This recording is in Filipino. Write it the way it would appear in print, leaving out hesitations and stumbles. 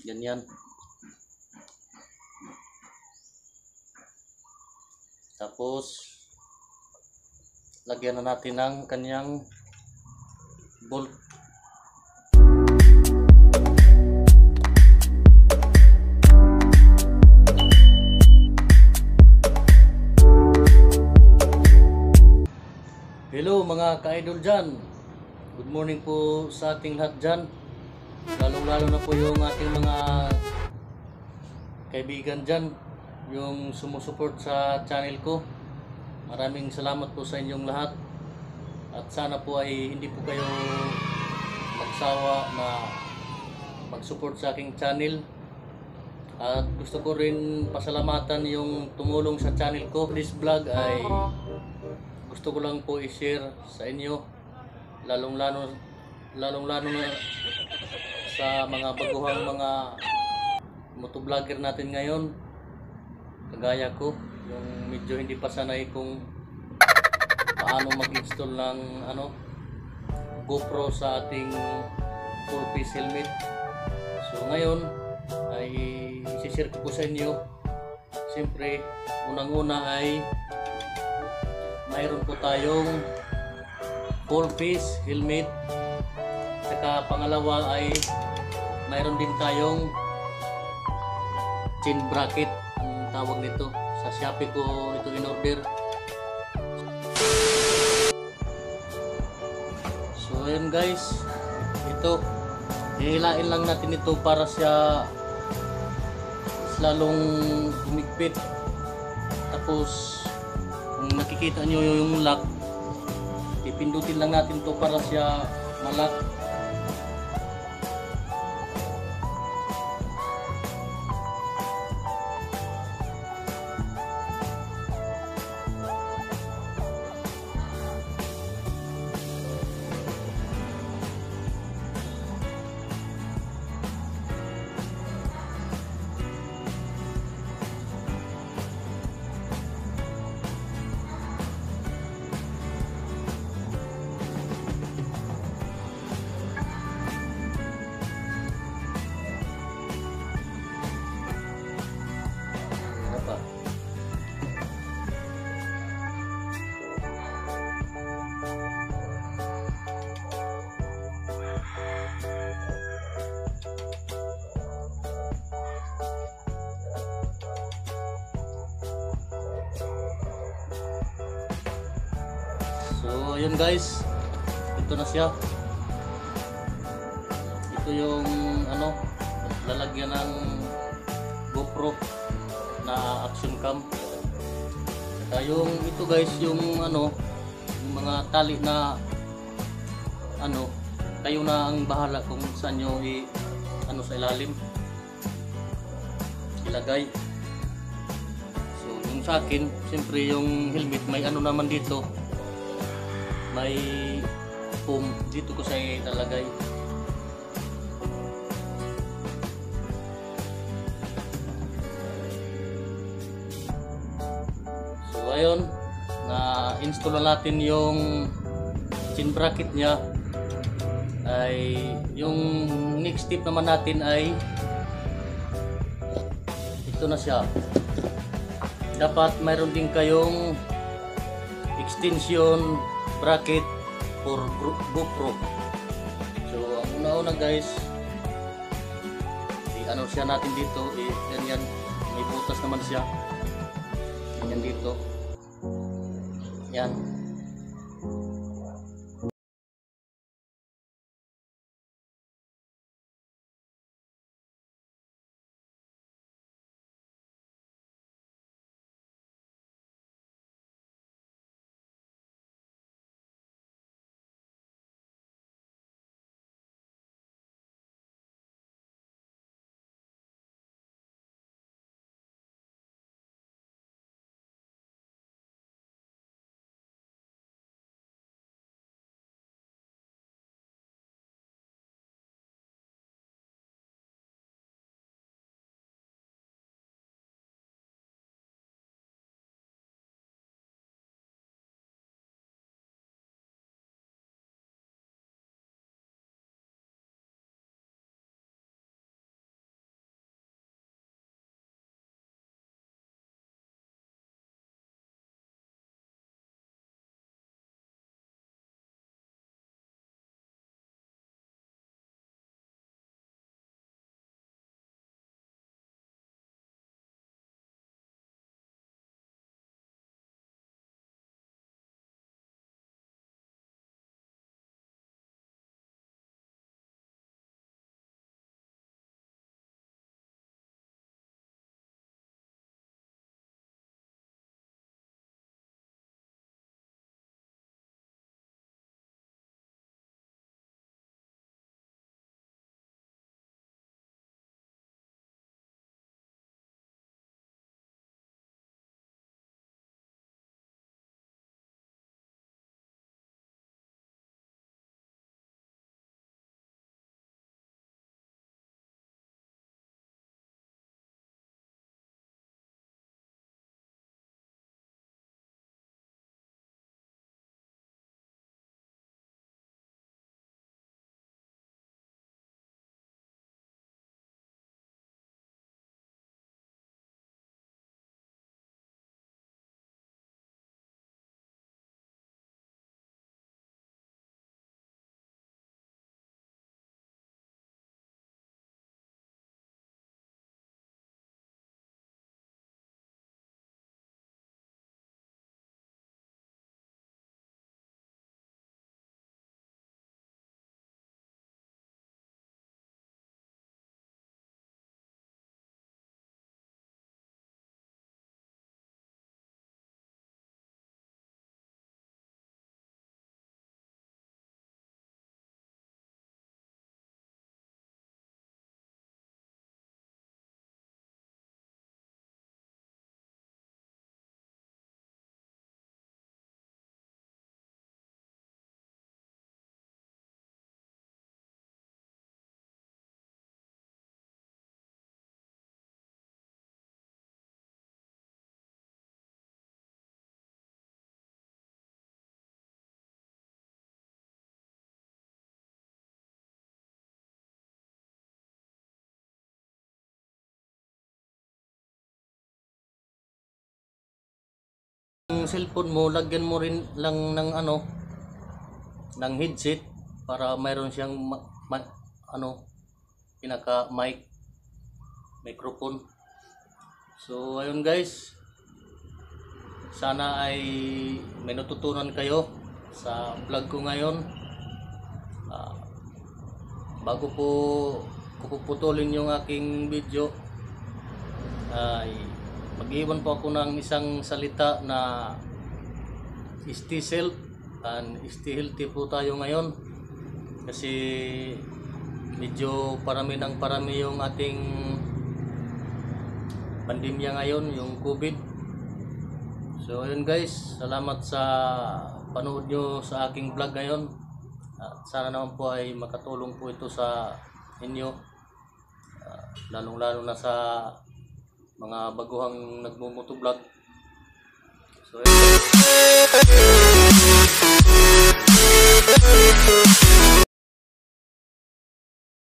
Ganyan. Tapos lagyan na natin ng kanyang bolt. Hello mga ka-idol dyan. Good morning po sa ating lahat dyan. Lalong-lalo na po yung ating mga kaibigan dyan, yung sumusuport sa channel ko. Maraming salamat po sa inyong lahat. At sana po ay hindi po kayo magsawa na mag-support sa aking channel. At gusto ko rin pasalamatan yung tumulong sa channel ko. This vlog ay gusto ko lang po i-share sa inyo, lalong-lalo na sa mga baguhang mga motovlogger natin ngayon, kagaya ko, yung medyo hindi pa sanay kung paano mag-install ng GoPro sa ating full face helmet. So ngayon ay i-share ko po sa inyo. Siyempre, unang-una ay mayroon po tayong full face helmet. Saka pangalawa ay mayroon din tayong chin bracket, ang tawag nito. Sa Shopee ko ito in-order. So ayun guys, ito hihilain lang natin ito para siya lalong humigpit. Tapos kung nakikita nyo yung lock, ipindutin lang natin to para siya malak. So ayun guys, ito na siya. Ito yung lalagyan ng GoPro na action cam. Saka yung ito guys, yung yung mga tali na kayo na ang bahala kung saan nyo sa ilalim ilagay. So yung sa akin, siyempre yung helmet may naman dito, may foam dito ko sa ilalagay. So ayun, na-install na natin yung chin bracket nya. Ay yung next step naman natin ay ito na siya. Dapat mayroon din kayong extension bracket for GoPro. So ang una-una guys, siya natin dito, ganyan, may butas naman siya, ganyan dito, yan. cellphone mo, lagyan mo rin lang ng ng headset para mayroon siyang pinaka microphone. So ayun guys, sana ay may natutunan kayo sa vlog ko ngayon. Bago po puputulin yung aking video, ay mag-iwan po ako ng isang salita na stay safe and stay healthy po tayo ngayon, kasi medyo parami yung ating pandemya ngayon, yung COVID. So ayun guys, salamat sa panood nyo sa aking vlog ngayon, at sana naman po ay makatulong po ito sa inyo, lalong lalo na sa mga baguhang nagmumotovlog. So